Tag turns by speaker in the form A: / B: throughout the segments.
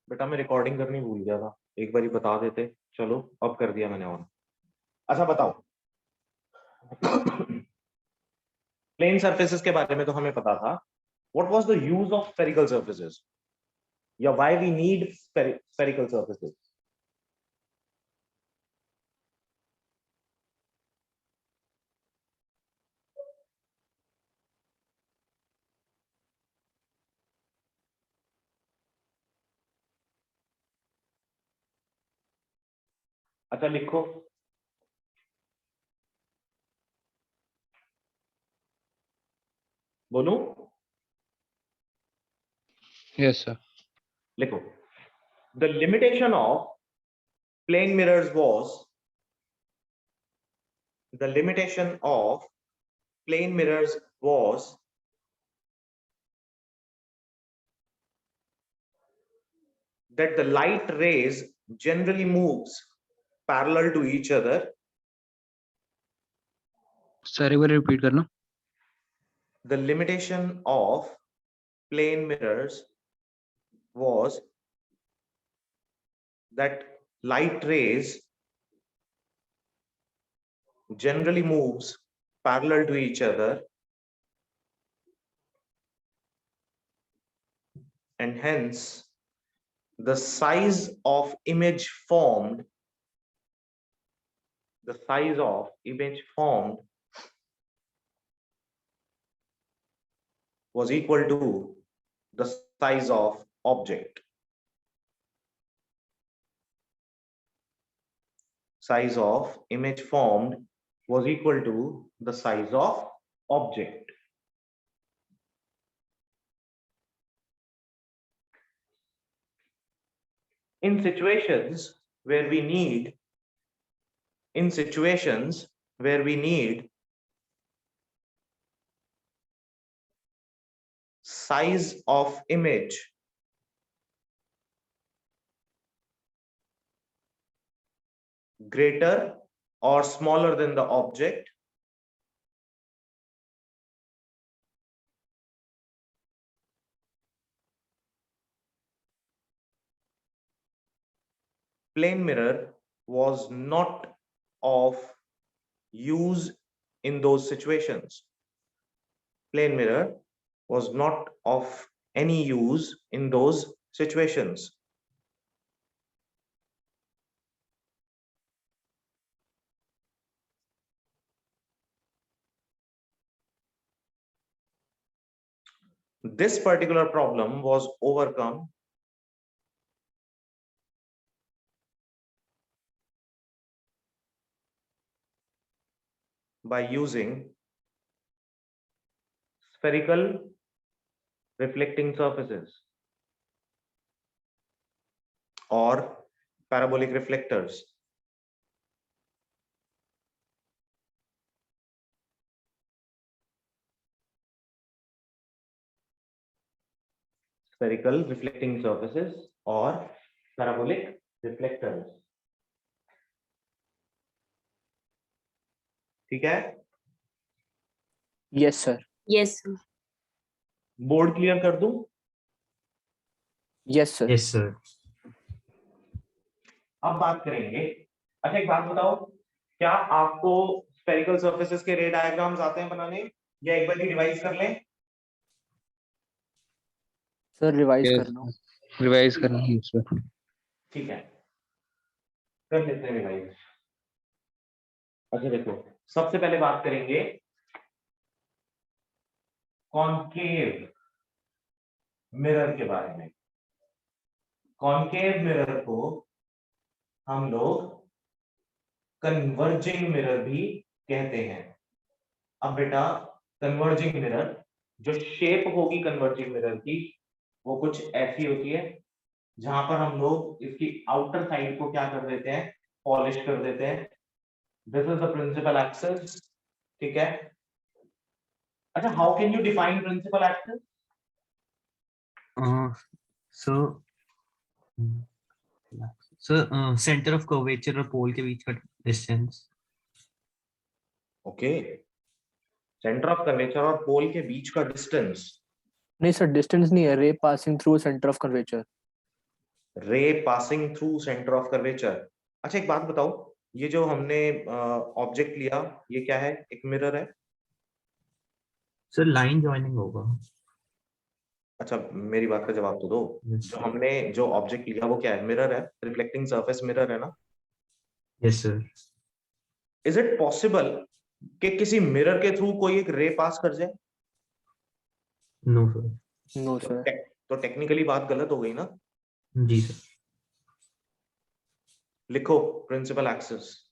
A: बेटा मैं रिकॉर्डिंग करनी भूल गया था, एक बार ही बता देते। चलो अब कर दिया मैंने ऑन। अच्छा बताओ, प्लेन सरफेसेस के बारे में तो हमें पता था। What was the use of spherical surfaces, या why we need spherical surfaces? अच्छा लिखो। बोलूं?
B: Yes, sir.
A: लिखो। The limitation of plane mirrors was the limitation of plane mirrors was that the light rays generally moves parallel to each other.
B: Sir, एक बार repeat करना.
A: The limitation of plane mirrors was that light rays generally moves parallel to each other, and hence the size of image formed was equal to the size of object. Size of image formed was equal to the size of object. In situations where we need size of image greater or smaller than the object, plane mirror was not of use in those situations. Plane mirror was not of any use in those situations. This particular problem was overcome by using spherical reflecting surfaces or parabolic reflectors. Spherical reflecting surfaces or parabolic reflectors. ठीक है?
C: Yes, sir.
D: Yes, sir.
A: Board clear कर दूं?
C: Yes, sir.
E: Yes, sir.
A: अब बात करेंगे। अच्छा एक बात बताओ, क्या आपको स्फेरिकल सर्फेसेस के रे डायग्राम्स आते हैं बनाने, या एक बार ही रिवाइज कर लें?
C: Sir, revise
B: Yes,
C: करना.
B: revise करना है sir.
A: ठीक है, कर लेते हैं रिवाइज। अच्छा देखो, सबसे पहले बात करेंगे कॉनकेव मिरर के बारे में। कॉनकेव मिरर को हम लोग कन्वर्जिंग मिरर भी कहते हैं। अब बेटा कन्वर्जिंग मिरर, जो शेप होगी कन्वर्जिंग मिरर की वो कुछ ऐसी होती है, जहां पर हम लोग इसकी आउटर साइड को क्या कर देते हैं, पॉलिश कर देते हैं। This is the principal axis, ठीक है। अच्छा, how can you define principal axis?
E: So, center of curvature और पोल के बीच का distance.
A: Okay, centre of curvature और पोल के बीच का डिस्टेंस।
C: नहीं सर, डिस्टेंस नहीं है, रे passing through centre of curvature.
A: रे passing through centre of curvature. अच्छा एक बात बताओ, ये जो हमने ऑब्जेक्ट लिया ये क्या है? एक मिरर है।
E: सर लाइन जॉइनिंग होगा।
A: अच्छा मेरी बात का जवाब तो दो।
E: यस
A: जो हमने जो ऑब्जेक्ट लिया वो क्या है? मिरर है, रिफ्लेक्टिंग सरफेस मिरर है ना।
E: Yes sir.
A: Is it possible कि किसी मिरर के थ्रू कोई एक रे पास कर जाए?
E: No sir.
B: No,
A: तो,
B: sir.
A: तो टेक्निकली बात गलत हो गई ना।
E: जी सर।
A: लिखो principal axis.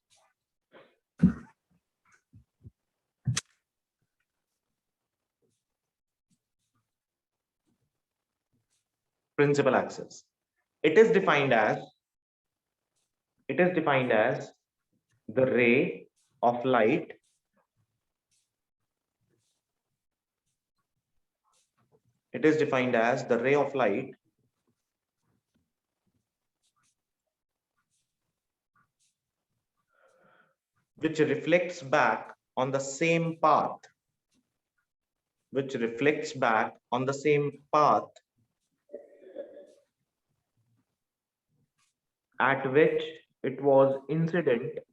A: Principal axis. It is defined as the ray of light which reflects back on the same path at which it was incident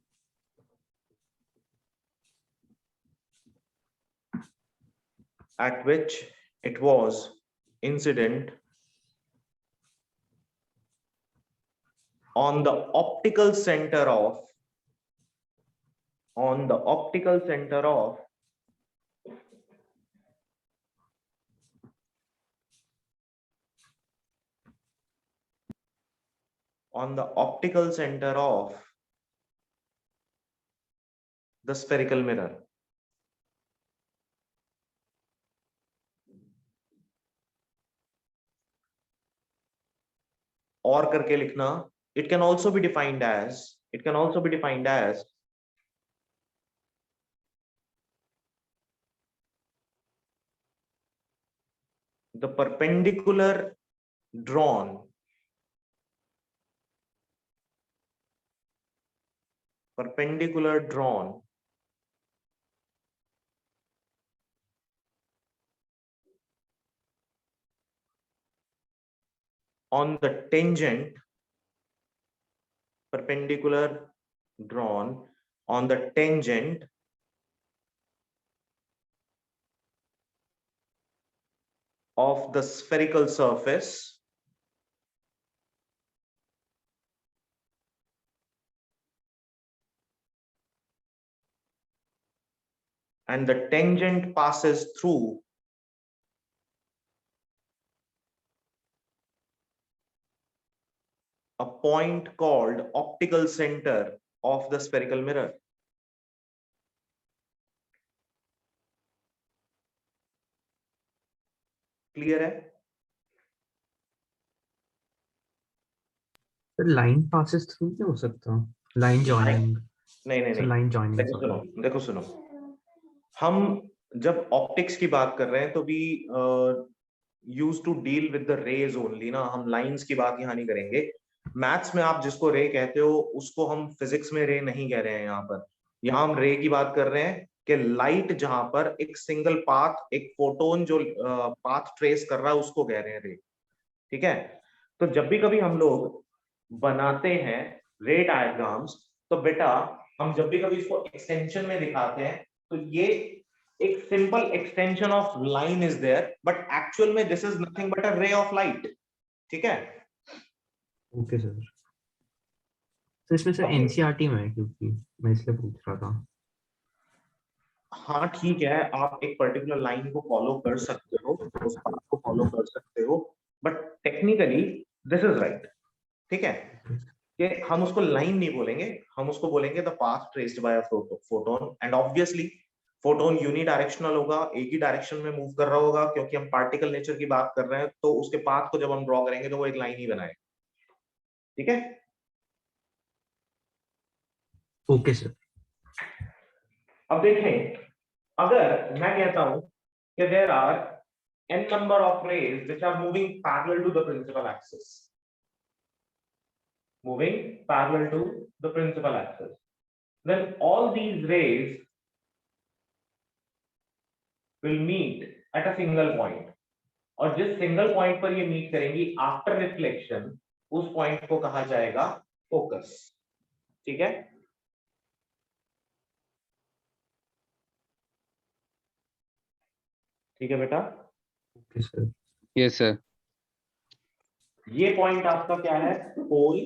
A: on the optical center of the spherical mirror. और करके लिखना, it can also be defined as the perpendicular drawn on the tangent of the spherical surface and the tangent passes through a point called optical center of the spherical mirror. Clear है?
E: Sir line passes through क्या हो सकता? Line joining.
A: नहीं
E: sir line joining
A: देखो सुनो, हम जब optics की बात कर रहे हैं तो भी use to deal with the rays only ना, हम लाइंस की बात यहाँ नहीं करेंगे। मैथ्स में आप जिसको रे कहते हो उसको हम फिजिक्स में रे नहीं कह रहे हैं यहाँ पर। यहाँ हम रे की बात कर रहे हैं कि लाइट जहां पर एक सिंगल पाथ, एक फोटोन जो पाथ ट्रेस कर रहा है उसको कह रहे हैं रे। ठीक है? तो जब भी कभी हम लोग बनाते हैं रे डायग्राम्स तो बेटा हम जब भी कभी इसको एक्सटेंशन में दिखाते हैं तो ये एक simple extension of line is there, but actual में this is nothing but a ray of light. ठीक है?
E: Okay sir. तो इसमें सर एनसीईआरटी में है क्योंकि मैं इसलिए पूछ रहा था।
A: हाँ ठीक है, आप एक पर्टिकुलर लाइन को फॉलो कर सकते हो, उस पाथ को फॉलो कर सकते हो, but technically this is right. ठीक है? कि हम उसको लाइन नहीं बोलेंगे, हम उसको बोलेंगे the path traced by a photon. And obviously photon unidirectional होगा, एक ही डायरेक्शन में मूव कर रहा होगा, क्योंकि हम पार्टिकल नेचर की बात कर रहे हैं तो उसके पाथ को जब हम ड्रॉ करेंगे तो वो एक लाइन ही बनाएगा। ठीक है?
E: Okay sir.
A: अब देखें, अगर मैं कहता हूं कि there are n number of rays which are moving parallel to the principal axis, then all these rays will meet at a single point, और जिस सिंगल पॉइंट पर ये मीट करेंगी आफ्टर रिफ्लेक्शन उस पॉइंट को कहा जाएगा फोकस। ठीक है, ठीक है बेटा।
E: Okay sir.
B: Yes, sir.
A: ये पॉइंट आपका क्या है, पोल।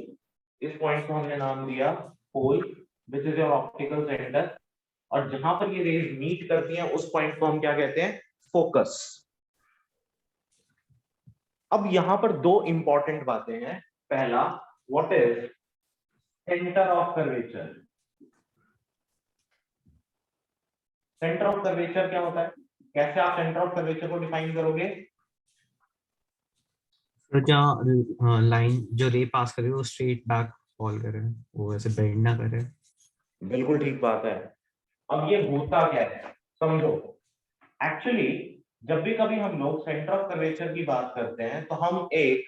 A: इस पॉइंट को हमने नाम दिया pole, this is your optical centre. और जहां पर ये रेज मीट करती हैं उस पॉइंट को हम क्या कहते हैं, फोकस। अब यहां पर दो इंपॉर्टेंट बातें हैं। पहला, what is centre of curvature. Centre of curvature क्या होता है, कैसे आप सेंटर ऑफ कर्वेचर को डिफाइन करोगे?
E: सर जहाँ लाइन जो रे पास करे वो स्ट्रेट बैक फॉल करे, वो ऐसे बेंड ना करे।
A: बिल्कुल ठीक बात है। अब ये होता क्या है समझो। एक्चुअली जब भी कभी हम लोग सेंटर ऑफ कर्वेचर की बात करते हैं तो हम एक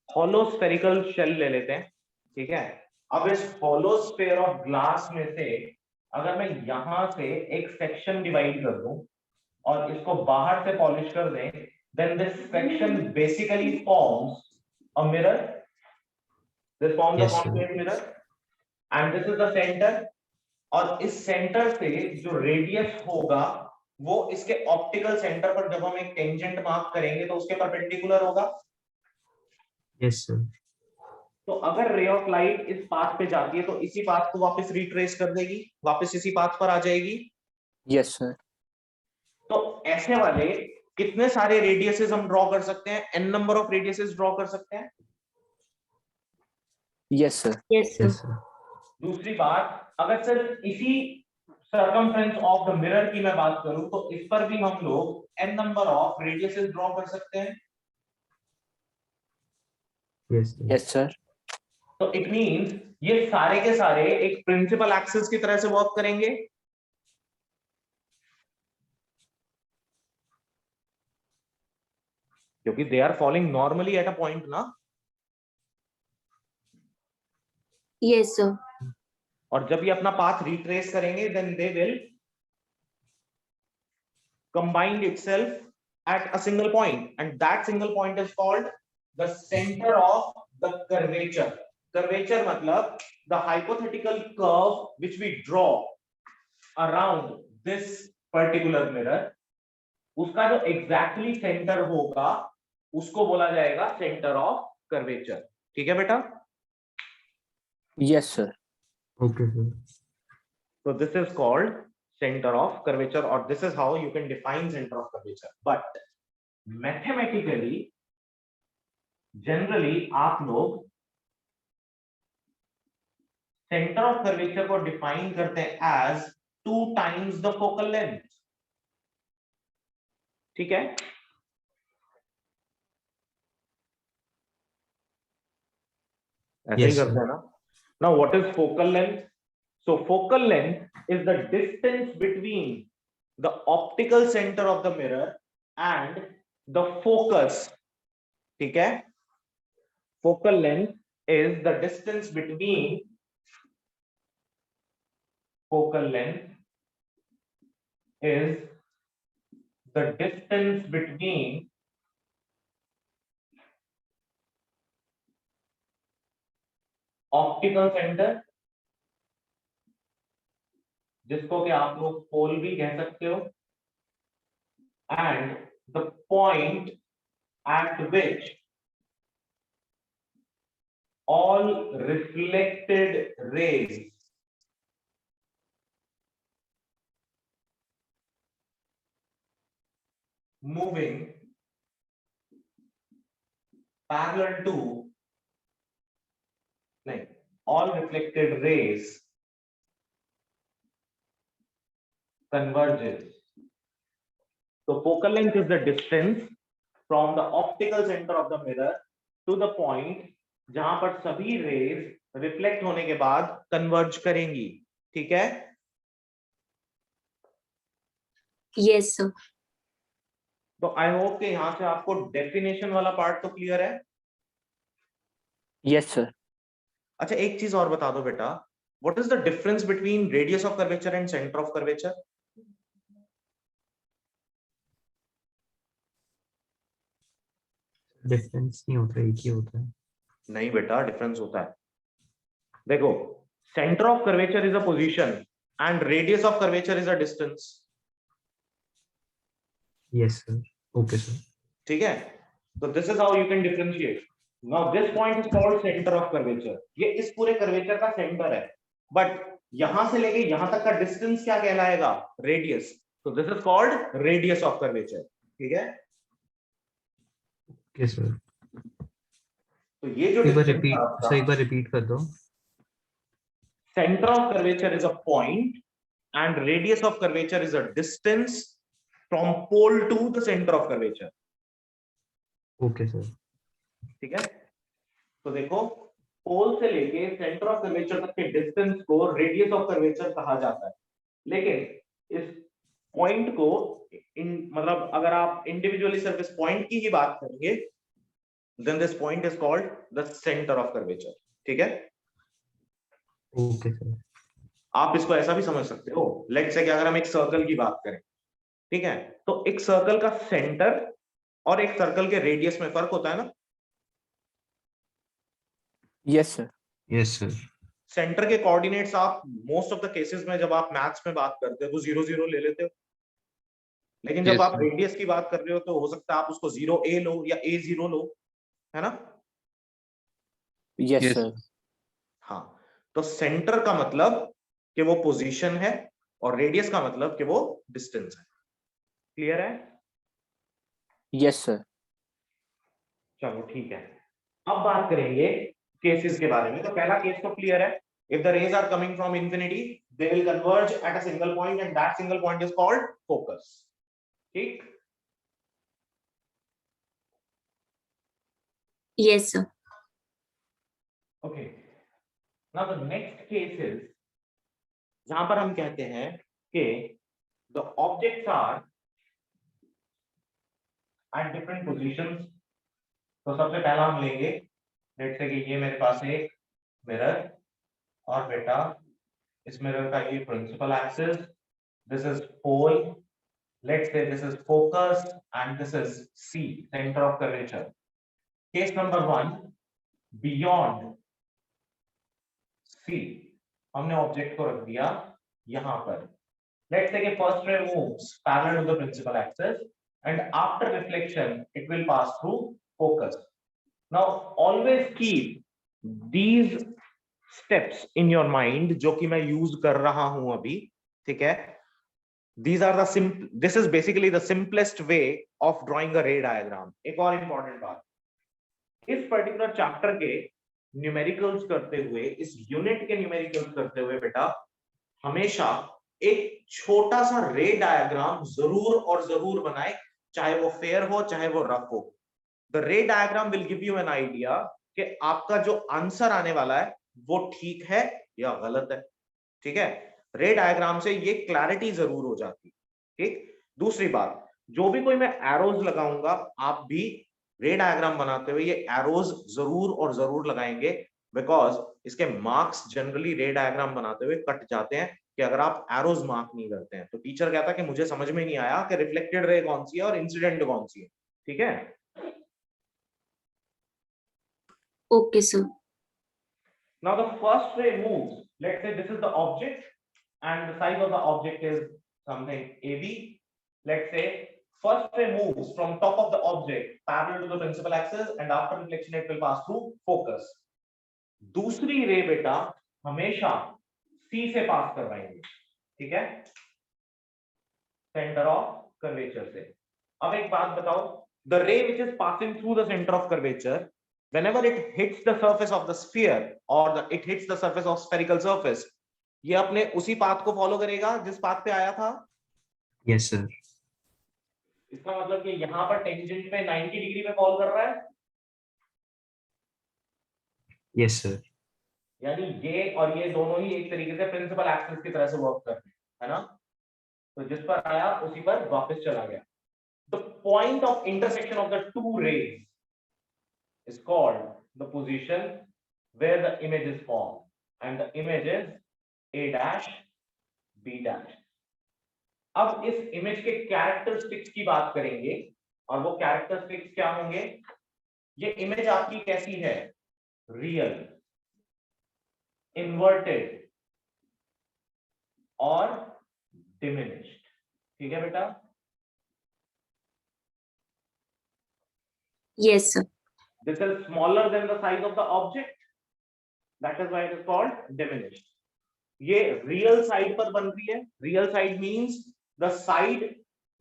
A: हॉलो स्फेरिकल शेल ले लेते हैं। ठीक है, अब इस हॉलो स्फेयर ऑफ ग्लास में से अगर मैं यहां से एक सेक्शन डिवाइड कर दूं और इसको बाहर से पॉलिश कर दें, then this section basically forms a mirror. This forms a
E: Yes, sir.
A: Concave mirror and this is the centre. और इस सेंटर से जो रेडियस होगा वो इसके ऑप्टिकल सेंटर पर जब हम एक टेंजेंट मार्क करेंगे तो उसके परपेंडिकुलर होगा।
E: Yes, sir.
A: तो अगर रे ऑफ लाइट इस पाथ पे जाती है तो इसी पाथ को वापस रिट्रेस कर देगी, वापस इसी पाथ पर आ जाएगी।
B: Yes, sir.
A: तो ऐसे वाले कितने सारे रेडियसेस हम ड्रॉ कर सकते हैं, n number of radiuses draw कर सकते हैं।
B: Yes, sir.
E: Yes, sir.
A: दूसरी बात, अगर सिर्फ इसी सर्कमफ्रेंस ऑफ द मिरर की मैं बात करूं तो इस पर भी हम लोग n number of radiuses draw कर सकते हैं।
E: Yes, sir.
B: Yes, sir.
A: तो इट मींस ये सारे के सारे एक प्रिंसिपल एक्सिस की तरह से वर्क करेंगे। क्योंकि they are following normally at a point ना।
C: Yes, sir.
A: और जब ये अपना पाथ रिट्रेस करेंगे then they will combine itself at a single point and that single point is called the center of the curvature. Curvature मतलब the hypothetical curve which we draw around this particular mirror, उसका जो exactly center होगा उसको बोला जाएगा center of curvature। ठीक है बेटा।
B: Yes, sir.
E: Okay, sir.
A: So this is called center of curvature or this is how you can define center of curvature. But mathematically generally आप लोग center of curvature को define करते हैं as 2 times the focal length। ठीक है, ऐसे ही
E: Yes,
A: करते
E: sir.
A: हैं ना। Now what is focal length? So focal length is the distance between the optical center of the mirror and the focus। ठीक है, focal length is the distance between focal length is the distance between optical center, जिसको कि आप लोग पोल भी कह सकते हो, and the point at which all reflected rays moving parallel to all reflected rays converges। So focal length is the distance from the optical center of the mirror to the point जहां पर सभी raise reflect होने के बाद converge करेंगी। ठीक है,
C: Yes, sir.
A: तो आई होप कि यहां से आपको डेफिनेशन वाला पार्ट तो क्लियर है।
B: Yes, sir.
A: अच्छा एक चीज और बता दो बेटा, what is the difference between radius of curvature and centre of curvature?
E: Difference नहीं होता, एक ही होता है।
A: नहीं बेटा, डिफरेंस होता है। देखो, centre of curvature is a position and radius of curvature is a distance.
E: Yes, sir. Okay, sir.
A: ठीक है, तो this is how you can differentiate. Now this point is called centre of curvature, ये इस पूरे curvature का centre है, but यहां से लेके यहां तक का डिस्टेंस क्या कहलाएगा? रेडियस। तो this is called radius of curvature. ठीक है,
E: Okay, sir.
A: तो ये जो
E: एक बार
A: डिस्टेंस
E: रिपीट
A: आपका
E: सर, एक बार रिपीट कर दो।
A: center of curvature is a point and radius of curvature is a distance from pole to the center of curvature।
E: Okay, sir.
A: ठीक है, तो देखो, पोल से लेके सेंटर ऑफ कर्वेचर तक के डिस्टेंस को रेडियस ऑफ कर्वेचर कहा जाता है, लेकिन इस पॉइंट को मतलब अगर आप इंडिविजुअली सिर्फ इस पॉइंट की ही बात करेंगे, then this point is called the centre of curvature. ठीक है,
E: Okay, sir.
A: आप इसको ऐसा भी समझ सकते हो, लेट्स से कि अगर हम एक सर्कल की बात करें, ठीक है, तो एक सर्कल का सेंटर और एक सर्कल के रेडियस में फर्क होता है ना।
B: Yes, sir.
E: Yes, sir.
A: Centre के कोऑर्डिनेट्स आप मोस्ट ऑफ द केसेस में जब आप मैथ्स में बात करते हो तो 0 0 ले लेते हो, लेकिन जब
B: Yes,
A: आप
B: sir.
A: रेडियस की बात कर रहे हो तो हो सकता है आप उसको 0a लो या a0 लो, है ना।
B: Yes, Yes. sir.
A: हाँ, तो सेंटर का मतलब कि वो पोजीशन है और रेडियस का मतलब कि वो डिस्टेंस है। क्लियर है?
B: Yes, sir.
A: चलो ठीक है, अब बात करेंगे केसेस के बारे में। तो पहला केस तो क्लियर है, if the rays are coming from infinity they will converge at a single point and that single point is called focus. ठीक,
C: Yes, sir.
A: Okay. Now the next case is जहां पर हम कहते हैं कि the objects are at different positions. तो सबसे पहला हम लेंगे, लेट्स से कि ये मेरे पास एक मिरर और बेटा इस मिरर का ये principal axis, this is pole, let's say this is focus and this is C, center of curvature. Case number 1, beyond C हमने ऑब्जेक्ट को रख दिया यहां पर। Let's say कि first ray moves parallel to the principal axis and after reflection it will pass through focus. Now always keep these steps in your mind जो कि मैं यूज कर रहा हूं अभी। ठीक है, These are the this is basically the simplest way of drawing a ray diagram. एक और important बात, इस particular chapter के न्यूमेरिकल्स करते हुए, इस यूनिट के न्यूमेरिकल्स करते हुए बेटा हमेशा एक छोटा सा रे डायग्राम जरूर और जरूर बनाए, चाहे वो फेयर हो चाहे वो रफ हो। द रे diagram will give you an idea कि आपका जो आंसर आने वाला है वो ठीक है या गलत है। ठीक है, रे डायग्राम से ये क्लैरिटी जरूर हो जाती। ठीक, दूसरी बात, जो भी कोई मैं एरोज लगाऊंगा आप भी रे डायग्राम बनाते हुए ये एरोज जरूर और जरूर लगाएंगे, बिकॉज इसके मार्क्स जनरली रे डायग्राम बनाते हुए कट जाते हैं कि अगर आप एरोज मार्क नहीं करते हैं। तो टीचर कहता कि मुझे समझ में नहीं आया कि रिफ्लेक्टेड रे कौन सी है और इंसिडेंट कौन सी है। ठीक है,
C: Okay, sir.
A: now the first ray moves, let's say this is the object and the size of the object is something AB. Let's say first ray moves from top of the object parallel to the principal axis and after reflection it will pass through focus. दूसरी रे बेटा हमेशा C से पास करवाएंगे। ठीक है, centre of curvature से। अब एक बात बताओ, the ray which is passing through the center of curvature, whenever it hits the surface of the sphere or it hits the surface of spherical surface, ये अपने उसी पाथ को फॉलो करेगा जिस पाथ पे आया था।
E: Yes, sir.
A: इसका मतलब कि यहाँ पर टेंजेंट पे 90 डिग्री पे फॉल कर रहा है,
E: Yes, sir.
A: यानी ये और ये दोनों ही एक तरीके से प्रिंसिपल एक्सिस की तरह से वर्क कर रहे हैं, है ना। तो जिस पर आया उसी पर वापस चला गया। The point of intersection of the two rays is called the position where the image is formed and the image is A dash B dash। अब इस इमेज के कैरेक्टरिस्टिक्स की बात करेंगे और वो कैरेक्टरिस्टिक्स क्या होंगे। ये इमेज आपकी कैसी है, रियल, इन्वर्टेड और डिमिनिश्ड। ठीक है बेटा?
C: Yes, sir.
A: This is smaller than the size of the object. That is why it is called diminished. ये real side पर बन रही है. Real side means the side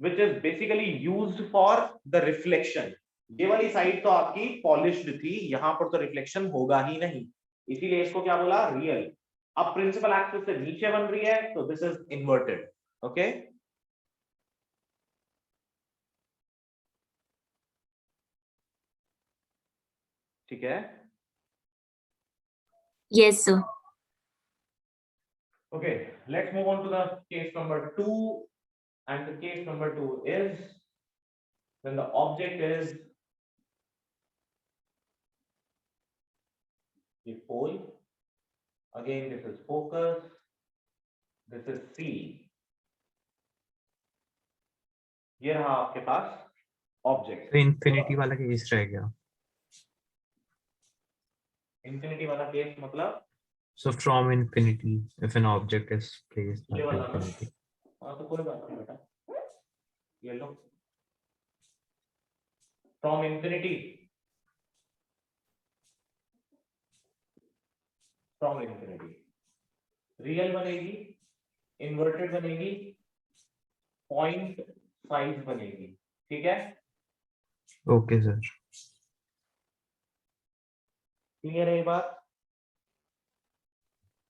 A: which is basically used for the reflection. ये वाली side तो आपकी polished थी, यहां पर तो रिफ्लेक्शन होगा ही नहीं, इसीलिए इसको क्या बोला? रियल। अब प्रिंसिपल एक्सिस से नीचे बन रही है तो दिस इज इन्वर्टेड। ओके, ठीक है?
C: Yes, sir.
A: Okay, let's move on to the case number 2, and the case number 2 is when the object is the pole. Again, this is focus, this is C. ये रहा आपके पास object.
E: तो infinity वाला case रह गया।
A: Infinity वाला case मतलब?
E: So from infinity, if an object is placed
A: ये
E: at
A: वाला।
E: infinity.
A: हाँ तो कोई बात नहीं बेटा, ये लो। From infinity, from infinity real बनेगी, इन्वर्टेड बनेगी, पॉइंट साइज बनेगी। ठीक है?
E: Okay, sir.
A: क्लियर है ये बात?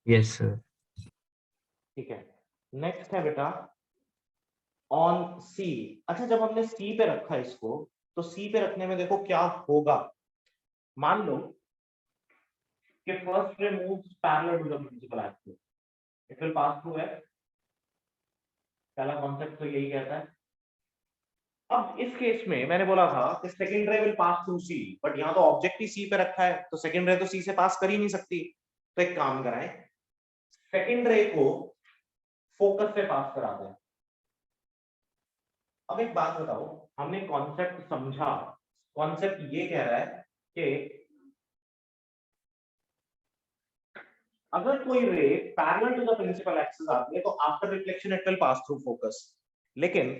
E: Yes, sir.
A: ठीक है, नेक्स्ट है बेटा ऑन सी। अच्छा, जब हमने सी पे रखा इसको, तो सी पे रखने में देखो क्या होगा। मान लो कि first ray moves parallel to the principal axis, it will pass through F. पहला कॉन्सेप्ट तो यही कहता है। अब इस केस में मैंने बोला था कि second ray will pass through C, but यहाँ तो ऑब्जेक्ट ही सी पे रखा है, तो सेकंड रे तो सी से पास कर ही नहीं सकती। तो एक काम कराएं, सेकंड रे को फोकस से पास करा दें। अब एक बात बताओ, हमने कॉन्सेप्ट समझा। कॉन्सेप्ट ये कह रहा है कि अगर कोई ray parallel to the principal axis आती है तो after reflection it will pass through focus. लेकिन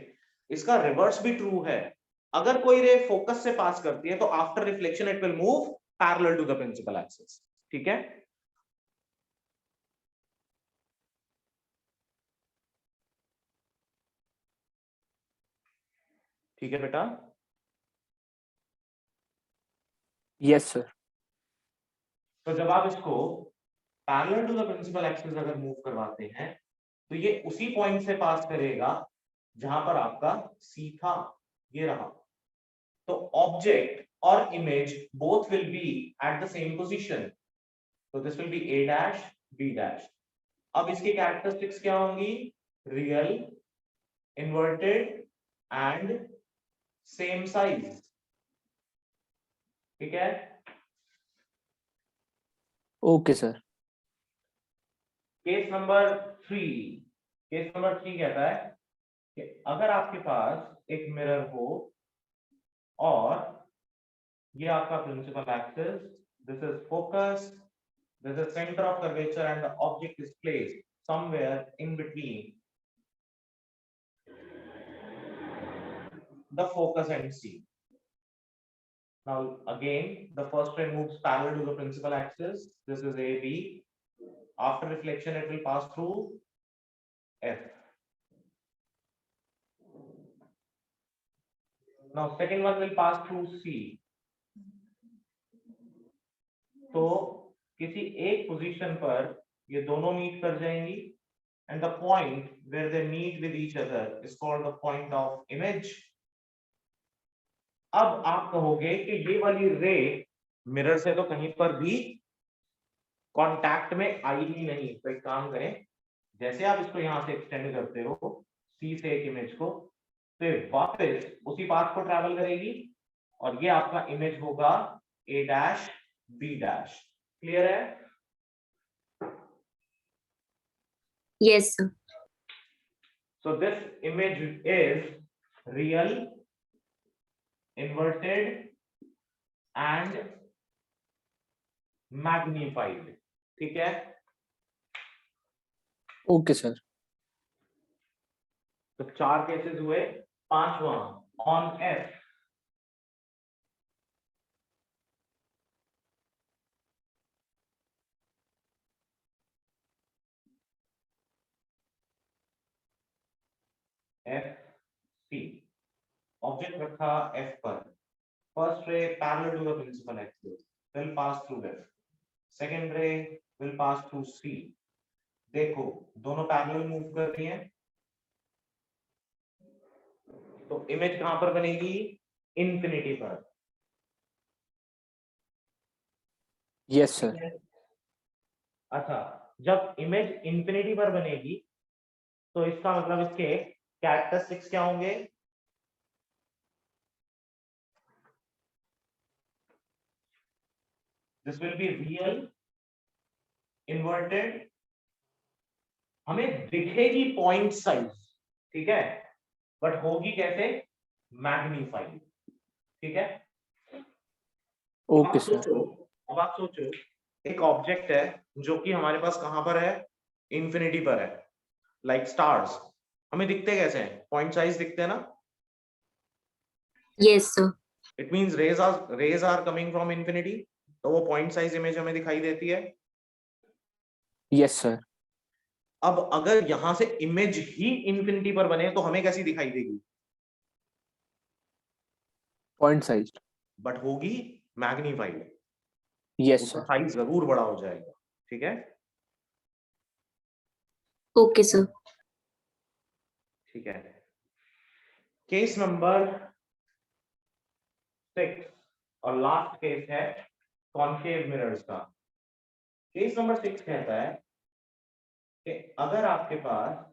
A: इसका रिवर्स भी ट्रू है, अगर कोई रे फोकस से पास करती है तो after reflection it will move parallel to the principal axis. ठीक है? ठीक है बेटा?
B: Yes, sir.
A: तो जब आप इसको parallel to the principal axis अगर मूव करवाते हैं तो ये उसी पॉइंट से पास करेगा जहां पर आपका सी था, ये रहा। तो ऑब्जेक्ट और image both will be at the same position, तो this will be A dash B dash. अब इसकी कैरेक्टरिस्टिक्स क्या होंगी? Real, inverted and same size. ठीक है?
B: Okay, sir.
A: Case number 3, case number 3 कहता है कि अगर आपके पास एक मिरर हो और ये आपका principal axis, this is focus, this is centre of curvature and the object is placed somewhere in between the focus and C. Now again, the first ray moves parallel to the principal axis. This is AB. After reflection, it will pass through F. Now second one will pass through C. तो किसी एक position पर ये दोनों meet कर जाएंगी, and the point where they meet with each other is called the point of image. अब आप कहोगे कि ये वाली रे मिरर से तो कहीं पर भी कांटेक्ट में आई ही नहीं, तो एक काम करें, जैसे आप इसको यहां से एक्सटेंड करते हो सी से एक इमेज को, तो वापस उसी पाथ को ट्रैवल करेगी और ये आपका इमेज होगा ए डैश बी डैश। क्लियर है?
C: Yes, sir.
A: So this image is real, inverted and magnified. ठीक है,
B: ओके सर।
A: तो 4 केसेस हुए। 5वां on F, F C, object रखा एफ पर। First ray parallel to the principal axis will pass through F, second ray will pass through C. देखो दोनों parallel move कर रही हैं, तो इमेज कहां पर बनेगी? इंफिनिटी पर।
B: यस
A: ठीक
B: सर।
A: है, अच्छा, जब इमेज इंफिनिटी पर बनेगी तो इसका मतलब इसके कैरेक्टरिस्टिक्स क्या होंगे? This will be real, inverted, हमें दिखेगी पॉइंट साइज, ठीक है, बट होगी कैसे? मैग्नीफाइड। ठीक है,
B: ओके
A: अब
B: सर।
A: सोचो, अब आप सोचो, एक ऑब्जेक्ट है जो कि हमारे पास कहां पर है? इंफिनिटी पर है, लाइक स्टार्स। हमें दिखते कैसे हैं? पॉइंट साइज दिखते हैं ना।
C: Yes, sir.
A: It means rays are coming from infinity, तो वो पॉइंट साइज इमेज हमें दिखाई देती है।
B: Yes sir.
A: अब अगर यहां से इमेज ही इंफिनिटी पर बने तो हमें कैसी दिखाई देगी?
B: Point size.
A: बट होगी मैग्नीफाइड,
B: यस
A: उसका
B: सर।
A: साइज जरूर बड़ा हो जाएगा। ठीक है,
C: Okay, sir.
A: ठीक है। केस नंबर 6 और लास्ट केस है कॉन्केव मिरर्स का। केस नंबर 6 कहता है कि अगर आपके पास,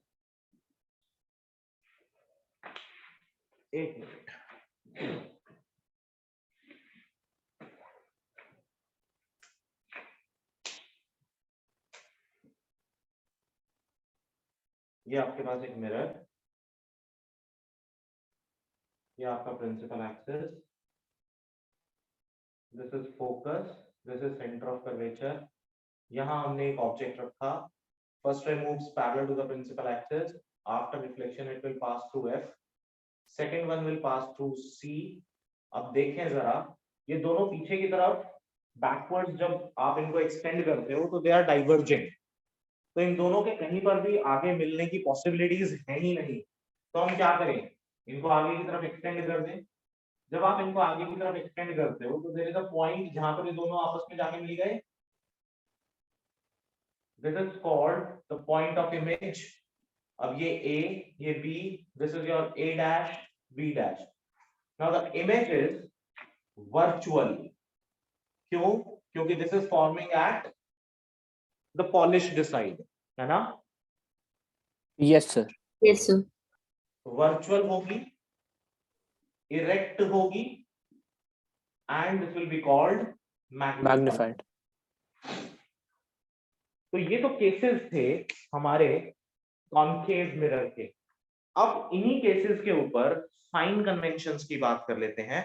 A: एक मिनट, ये आपके पास एक मिरर, ये आपका principal axis, this is focus, this is centre of curvature. यहां हमने एक ऑब्जेक्ट रखा, first ray moves parallel to the principal axis, after reflection it will pass through f, second one will pass through c। अब देखें जरा, ये दोनों पीछे की तरफ बैकवर्ड्स जब आप इनको एक्सटेंड करते हो तो दे आर डाइवर्जेंट, तो इन दोनों के कहीं पर भी आगे मिलने की पॉसिबिलिटीज है ही नहीं। तो हम क्या करें? इनको आगे की तरफ एक्सटेंड कर दें। जब आप इनको आगे की तरफ एक्सटेंड करते हो तो देयर इज अ पॉइंट जहां पर ये दोनों आपस में जाके मिल गए, this is called the point of image. अब ये A, ये B, this is your A dash, B dash. Now the image is virtual. क्यों? क्योंकि this is forming at the polished side, है ना?
B: Yes sir.
C: Yes, sir.
A: Virtual होगी, erect होगी, and this will be called magnified.
B: Magnified.
A: तो ये तो cases थे हमारे कॉन्केव मिरर के। अब इन्हीं केसेस के ऊपर साइन कन्वेंशंस की बात कर लेते हैं।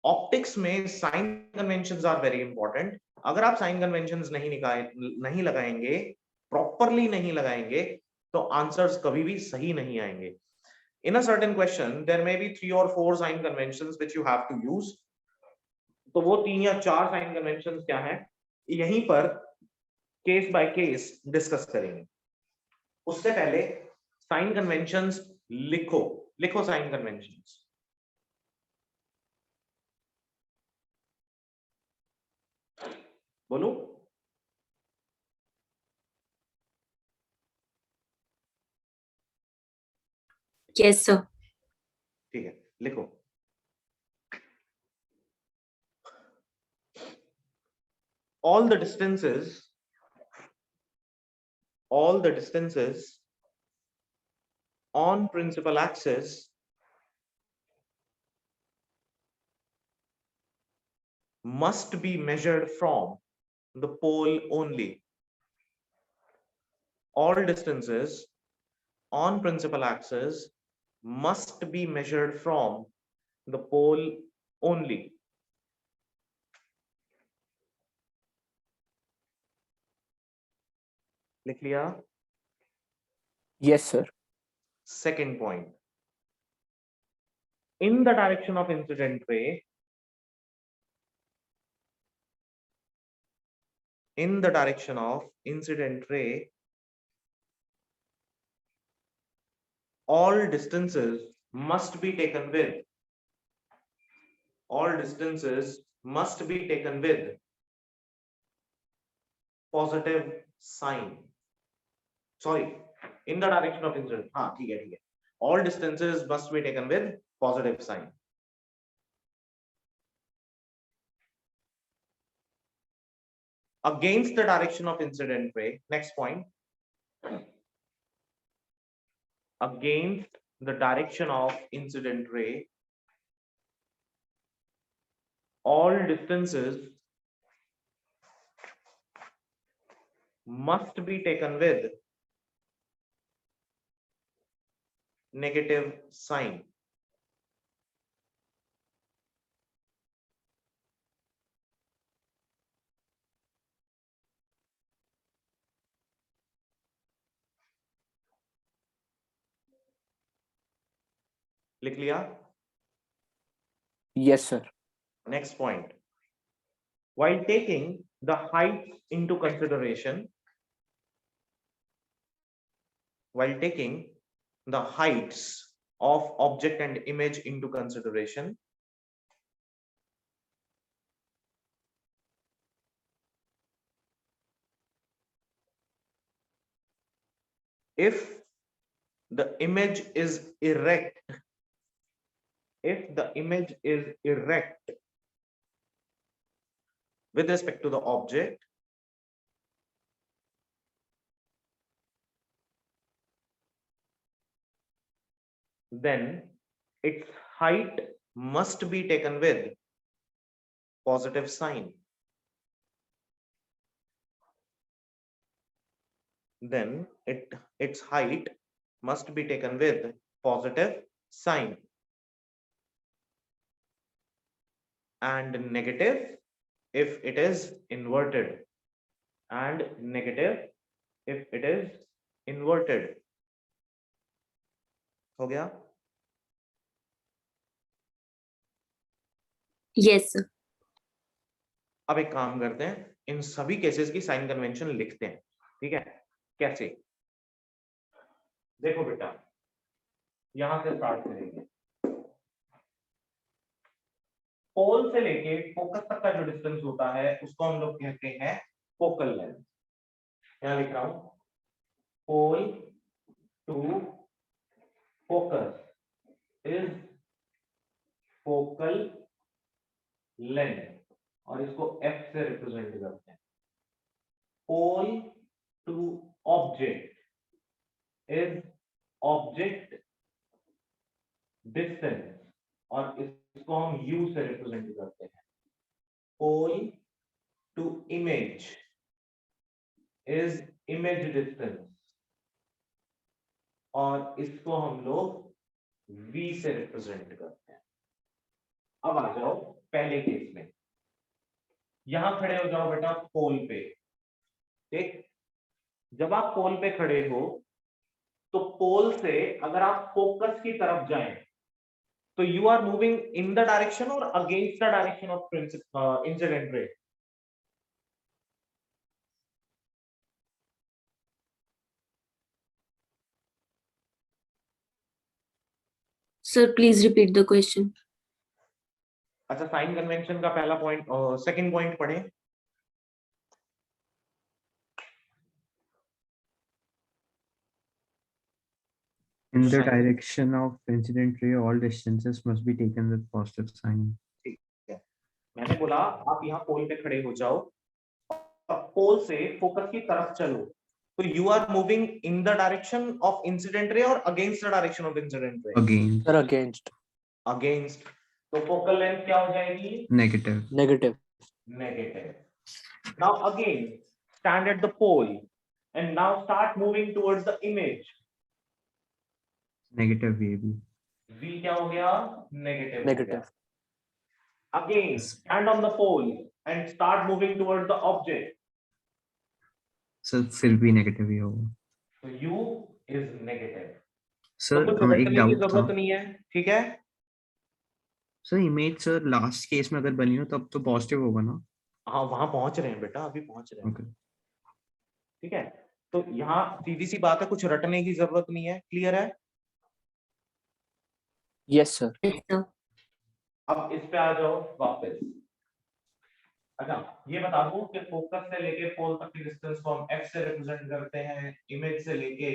A: ऑप्टिक्स में sign conventions are very important. अगर आप साइन कन्वेंशंस नहीं लगाएंगे, प्रॉपरली नहीं लगाएंगे, तो आंसर्स कभी भी सही नहीं आएंगे। In a certain question there may be 3 और 4 sign conventions which you have to use. तो वो 3 या 4 साइन कन्वेंशंस क्या है, यहीं पर केस बाय केस डिस्कस करेंगे। उससे पहले साइन कन्वेंशंस लिखो, लिखो साइन कन्वेंशंस। बोलो।
C: Yes, sir.
A: ठीक है, लिखो। all the distances on principal axis must be measured from the pole only. All distances on principal axis must be measured from the pole only. लिख लिया.
B: Yes, sir.
A: Second point. In the direction of incident ray, in the direction of incident ray, all distances must be taken with, all distances must be taken with positive sign. Sorry, in the direction of incident. हाँ ठीक है ठीक है. All distances must be taken with positive sign. Against the direction of incident ray. Next point. Against the direction of incident ray, all distances must be taken with negative sign. लिख लिया.
B: Yes, sir.
A: Next point. While taking the height into consideration, while taking the heights of object and image into consideration, if the image is erect, if the image is erect with respect to the object, then its height must be taken with positive sign. Then its height must be taken with positive sign, and negative if it is inverted, and negative if it is inverted. हो गया?
C: Yes, sir.
A: अब एक काम करते हैं, इन सभी cases की sign convention लिखते हैं. ठीक है? कैसे? देखो बेटा, यहां से स्टार्ट करेंगे. पोल से लेके फोकस तक का जो डिस्टेंस होता है उसको हम लोग कहते हैं फोकल लेंथ. यहां लिख रहा हूं, pole to focus is focal length, और इसको F से रिप्रेजेंट करते हैं. Pole to object is object distance, और इसको हम U से रिप्रेजेंट करते हैं. Pole to image is image distance, और इसको हम लोग V से रिप्रेजेंट करते हैं. अब आ जाओ पहले केस में. यहां खड़े हो जाओ बेटा पोल पे. ठीक, जब आप पोल पे खड़े हो तो पोल से अगर आप फोकस की तरफ जाएं तो you are moving in the direction और against the direction of incident ray.
C: Sir, please repeat the question.
A: अच्छा, साइन कन्वेंशन का पहला पॉइंट, सेकंड पॉइंट पढ़े.
E: In the direction of incident ray, all distances must be taken with positive sign.
A: मैंने बोला आप यहाँ पोल पे खड़े हो जाओ, पोल से फोकस की तरफ चलो, तो you are moving in the direction of incident ray और against the direction of incident ray.
E: Against.
B: Sir, against.
A: Against. तो फोकल लेंथ क्या हो जाएगी?
E: Negative.
B: Negative.
A: Negative. Now again stand at the pole and now start moving towards the image.
E: Negative VB.
A: V क्या हो गया? Negative.
B: Negative.
A: Again stand on the pole and start moving towards the object.
E: Sir फिर भी negative ही होगा।
A: तो u is negative. तो
E: sir
A: कुछ
E: एक
A: रटने की
E: डाउट था
A: जरूरत नहीं है, ठीक है।
E: Sir, image sir last case में अगर बनी हो तब तो पॉजिटिव होगा ना?
A: हाँ वहां पहुंच रहे हैं बेटा, अभी पहुंच रहे हैं,
E: ओके।
A: ठीक है। तो यहाँ सीधी सी बात है, कुछ रटने की जरूरत नहीं है, क्लियर है।
B: Yes, sir.
C: Yes, sir.
A: अब इस पे आ जाओ वापस। अच्छा, ये बता दूं कि फोकस से लेके पोल तक की डिस्टेंस को हम f से रिप्रेजेंट करते हैं, इमेज से लेके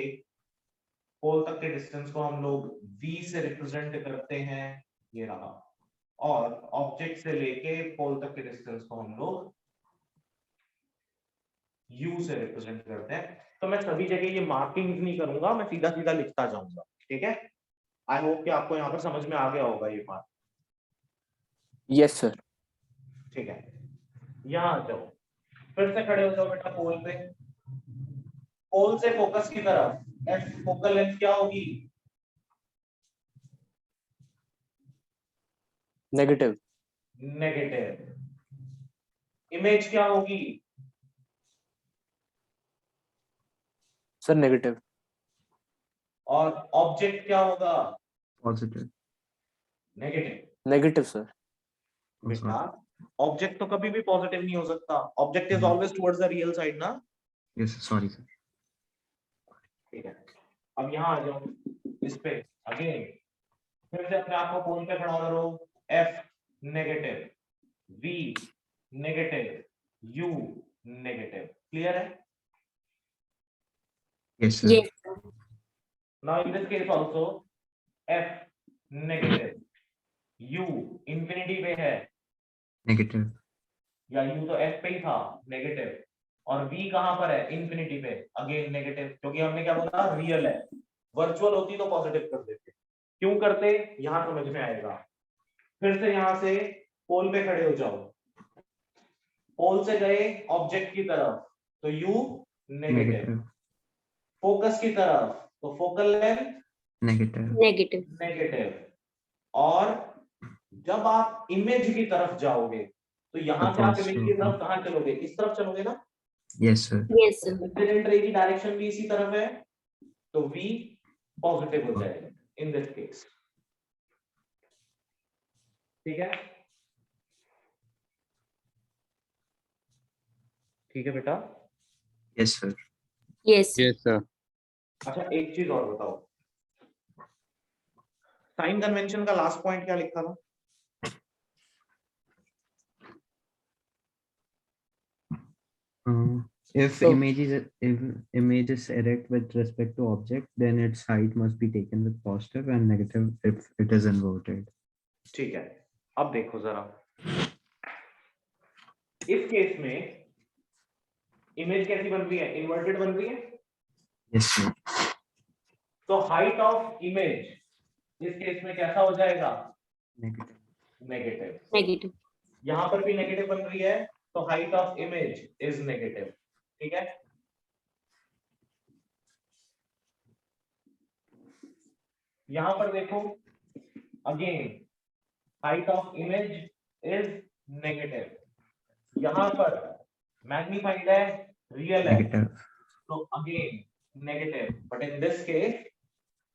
A: पोल तक के डिस्टेंस को हम लोग v से रिप्रेजेंट करते हैं, ये रहा। और ऑब्जेक्ट से लेके पोल तक के डिस्टेंस को हम लोग u से रिप्रेजेंट करते हैं। तो मैं सभी जगह ये मार्किंग नहीं करूंगा, मैं सीधा सीधा लिखता जाऊंगा, ठीक है। आई होप कि आपको यहाँ पर समझ में आ गया होगा ये बात,
B: Yes, sir.
A: ठीक है। यहाँ आ जाओ, फिर से खड़े हो जाओ बेटा पोल पे। पोल से फोकस की तरफ f फोकल लेंथ क्या होगी?
B: Negative.
A: नेगेटिव। इमेज क्या होगी?
B: Sir, negative.
A: और ऑब्जेक्ट क्या होगा?
E: पॉजिटिव।
A: नेगेटिव।
B: Negative, sir.
A: बेटा ऑब्जेक्ट तो कभी भी पॉजिटिव नहीं हो सकता, object is always towards the real side ना।
E: Yes sorry sir.
A: ठीक है, अब यहाँ आ जाओ इस पे अगेन, फिर से अपने आप को पोल पे खड़ा करो। f negative, v negative, u negative, clear है।
E: Yes sir.
C: Yes, sir.
A: Now in this case also f negative, u infinity पे है,
E: नेगेटिव।
A: या u तो f पे ही था नेगेटिव, और v कहां पर है? इंफिनिटी पे, अगेन नेगेटिव, क्योंकि हमने क्या बोला, रियल है। वर्चुअल होती तो पॉजिटिव कर देते, क्यों करते यहां समझ में आएगा। फिर से यहां से पोल पे खड़े हो जाओ, पोल से गए ऑब्जेक्ट की तरफ तो u नेगेटिव,
E: नेगेटिव।
A: फोकस की तरफ तो focal length
E: negative.
C: Negative.
A: Negative, और जब आप इमेज की तरफ जाओगे तो यहां से आप इमेज की तरफ कहां चलोगे? इस तरफ चलोगे ना।
E: Yes sir.
C: Yes, sir.
A: Incident ray की डायरेक्शन भी इसी तरफ है, तो v पॉजिटिव हो जाएगा इन दिस केस, ठीक है। ठीक है बेटा।
E: Yes sir.
C: Yes, sir.
D: Yes, sir.
A: अच्छा एक चीज और बताओ, साइन कन्वेंशन का लास्ट पॉइंट क्या लिखा था?
E: If
B: So-
E: image is erect with respect to object, then its height must be taken with positive and negative if it is inverted.
A: ठीक है, अब देखो जरा, इस केस में इमेज कैसी बन रही है? इन्वर्टेड बन रही है।
E: Yes sir.
A: तो हाइट ऑफ इमेज इस केस में कैसा हो जाएगा?
E: Negative.
A: नेगेटिव।
C: Negative.
A: यहां पर भी नेगेटिव बन रही है, तो height of image is negative, ठीक है। यहां पर देखो again, height of image is negative, यहां पर मैग्नीफाइड है, रियल है,
E: Negative.
A: तो again negative, but in this case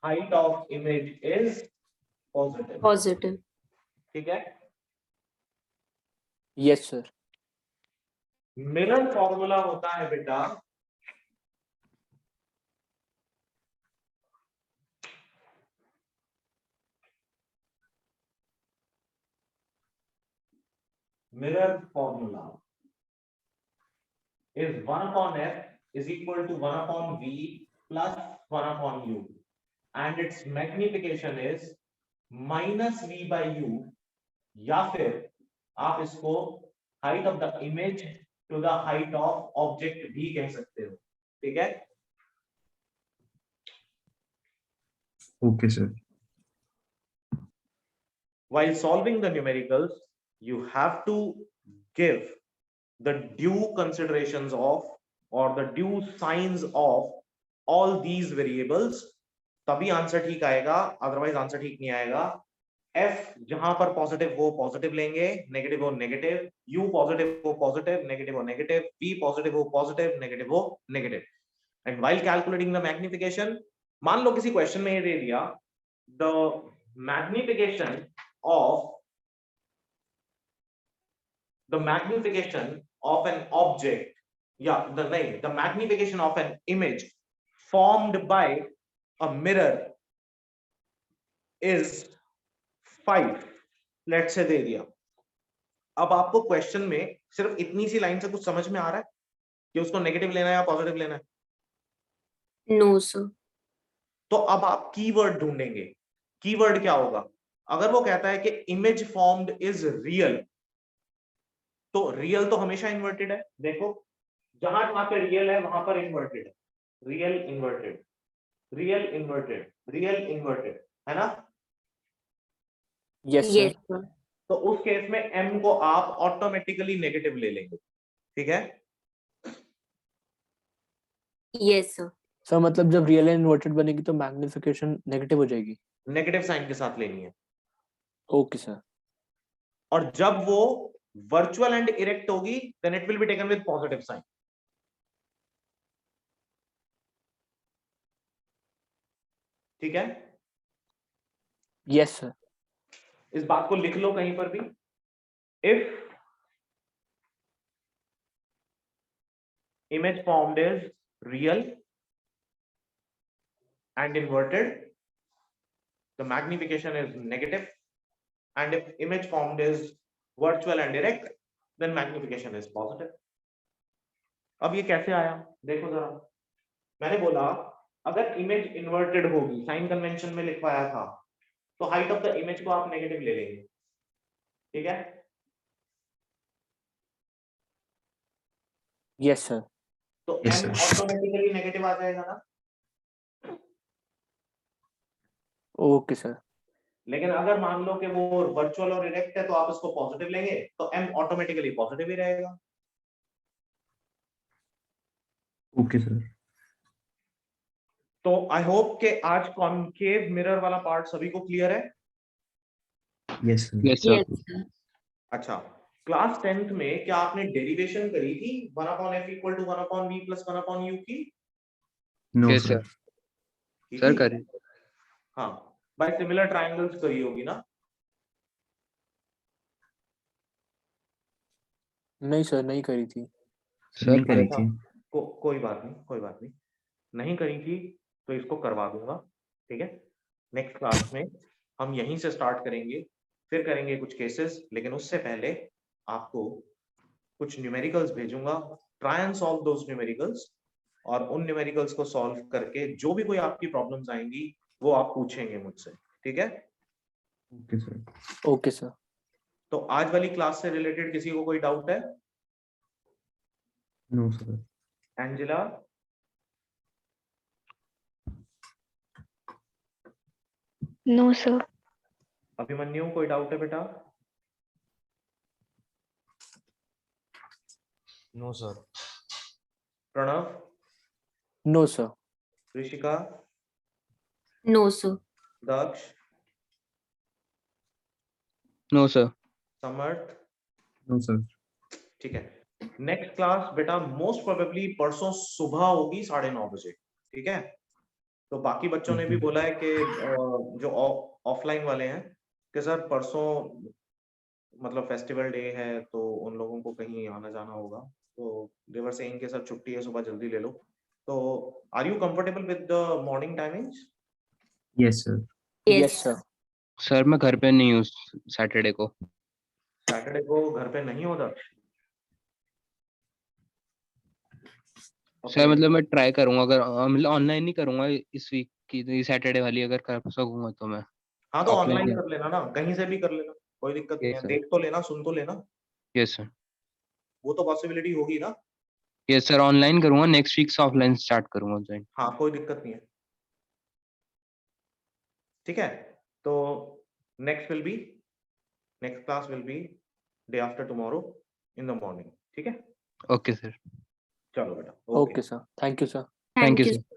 A: height of image is positive,
C: Positive.
A: ठीक है।
B: Yes, sir.
A: मिरर फॉर्मूला होता है बेटा, mirror formula is 1 upon f is equal to 1 upon v plus 1 upon u, and its magnification is minus v by u, या फिर आप इसको height of the image to the height of object भी कह सकते हो, ठीक है।
E: Okay sir.
A: While solving the numericals, you have to give the due considerations of or the due signs of all these variables, तभी answer ठीक आएगा, otherwise answer ठीक नहीं आएगा। F जहां पर पॉजिटिव वो पॉजिटिव लेंगे, नेगेटिव हो नेगेटिव, U पॉजिटिव हो पॉजिटिव, नेगेटिव हो नेगेटिव, V पॉजिटिव हो पॉजिटिव, नेगेटिव हो negative. And while calculating the magnification, मान लो किसी क्वेश्चन में ये दे दिया the magnification of an object, the magnification of an image formed by a mirror is 5, let's say दे दिया. अब आपको क्वेश्चन में सिर्फ इतनी सी लाइन से कुछ समझ में आ रहा है कि उसको नेगेटिव लेना है या पॉजिटिव लेना है?
C: No, sir.
A: तो अब आप कीवर्ड ढूंढेंगे. कीवर्ड क्या होगा? अगर वो कहता है कि इमेज फॉर्म्ड इज रियल, तो रियल तो हमेशा इन्वर्टेड है. देखो जहां जहां पे रियल है वहां पर इन्वर्टेड है. Real inverted, real inverted, real inverted, है ना?
B: Yes,
C: Yes,
B: sir.
C: sir.
A: तो उस केस में m को आप ऑटोमेटिकली नेगेटिव ले लेंगे. ठीक है?
C: Yes, sir.
B: सर मतलब जब रियल एंड इन्वर्टेड बनेगी तो मैग्निफिकेशन नेगेटिव हो जाएगी.
A: नेगेटिव साइन के साथ लेनी है.
B: Okay sir.
A: और जब वो वर्चुअल एंड इरेक्ट होगी then it will be taken with positive sign. ठीक है?
B: Yes sir.
A: इस बात को लिख लो कहीं पर भी. If image formed is real and inverted, the magnification is negative, and if image formed is virtual and direct, then magnification is positive. अब ये कैसे आया देखो जरा. मैंने बोला अगर इमेज इन्वर्टेड होगी, साइन कन्वेंशन में लिखवाया था, तो हाइट ऑफ द इमेज को आप नेगेटिव ले लेंगे. ठीक है?
B: Yes sir.
A: तो
E: Yes,
A: m
E: sir.
A: Automatically negative आ जाएगा ना.
B: Okay sir.
A: लेकिन अगर मान लो कि वो वर्चुअल और डायरेक्ट है तो आप इसको पॉजिटिव लेंगे, तो m ऑटोमेटिकली पॉजिटिव ही रहेगा.
E: Okay, sir.
A: तो आई होप कि आज कॉनकेव मिरर वाला पार्ट सभी को क्लियर है.
E: Yes, sir.
D: Yes, sir.
C: Yes, sir.
A: अच्छा, क्लास 10th में क्या आपने डेरिवेशन करी थी 1/f equal to 1/v plus 1/u की?
E: No,
D: Yes,
E: sir.
D: sir.
A: की
D: Sir,
A: थी?
D: करें.
A: हाँ, बाय सिमिलर ट्रायंगल्स करी होगी ना?
B: नहीं सर, नहीं करी थी.
D: Sir,
E: नहीं करी
A: अच्छा,
E: थी.
A: कोई बात नहीं, कोई बात नहीं. नहीं करी थी तो इसको करवा दूंगा. ठीक है? नेक्स्ट क्लास में हम यहीं से स्टार्ट करेंगे, फिर करेंगे कुछ केसेस, लेकिन उससे पहले आपको कुछ न्यूमेरिकल्स भेजूंगा. Try and solve those numericals, और उन न्यूमेरिकल्स को सॉल्व करके जो भी कोई आपकी प्रॉब्लम्स आएंगी वो आप पूछेंगे मुझसे. ठीक है?
E: Okay, sir.
B: Okay sir.
A: तो आज वाली क्लास से रिलेटेड किसी को कोई डाउट है?
E: No, sir.
A: Angela?
F: No, sir.
A: Abhimanyu कोई डाउट है बेटा?
G: No, sir.
A: Pranav?
B: No sir.
A: Rishika?
C: No, sir.
A: Daksh?
D: no, sir.
A: Samarth?
E: No, sir.
A: ठीक है. नेक्स्ट क्लास बेटा मोस्ट प्रोबेबली परसों सुबह होगी 9:30 बजे. ठीक है? तो बाकी बच्चों ने भी बोला है कि जो ऑफलाइन वाले हैं कि सर परसों मतलब फेस्टिवल डे है तो उन लोगों को कहीं आना जाना होगा, तो देवर सेइंग के सर छुट्टी है, सुबह जल्दी ले लो. तो are you comfortable with the morning timings?
E: Yes, sir.
C: Yes,
B: yes sir.
D: Sir, मैं घर पे नहीं हूँ सैटरडे को.
A: सैटरडे को घर पे नहीं होता?
D: सर मतलब मैं ट्राई करूंगा, अगर मतलब ऑनलाइन नहीं करूंगा इस वीक की सैटरडे वाली, अगर कर सकूंगा तो मैं.
A: हाँ तो
D: offline
A: ऑनलाइन
D: या-
A: कर लेना ना, कहीं से भी कर लेना, कोई दिक्कत नहीं
D: Yes,
A: है.
D: sir.
A: देख तो लेना, सुन तो लेना,
D: Yes, sir.
A: वो तो पॉसिबिलिटी होगी ना.
D: Yes, sir. ऑनलाइन करूंगा, नेक्स्ट वीक से ऑफलाइन स्टार्ट करूंगा ज्वाइन.
A: हाँ कोई दिक्कत नहीं है. ठीक है? तो next class will be day after tomorrow in the morning. ठीक है?
D: Okay sir.
A: चलो बेटा.
B: Okay sir. Thank you sir.
D: Thank you,
C: you,
D: sir.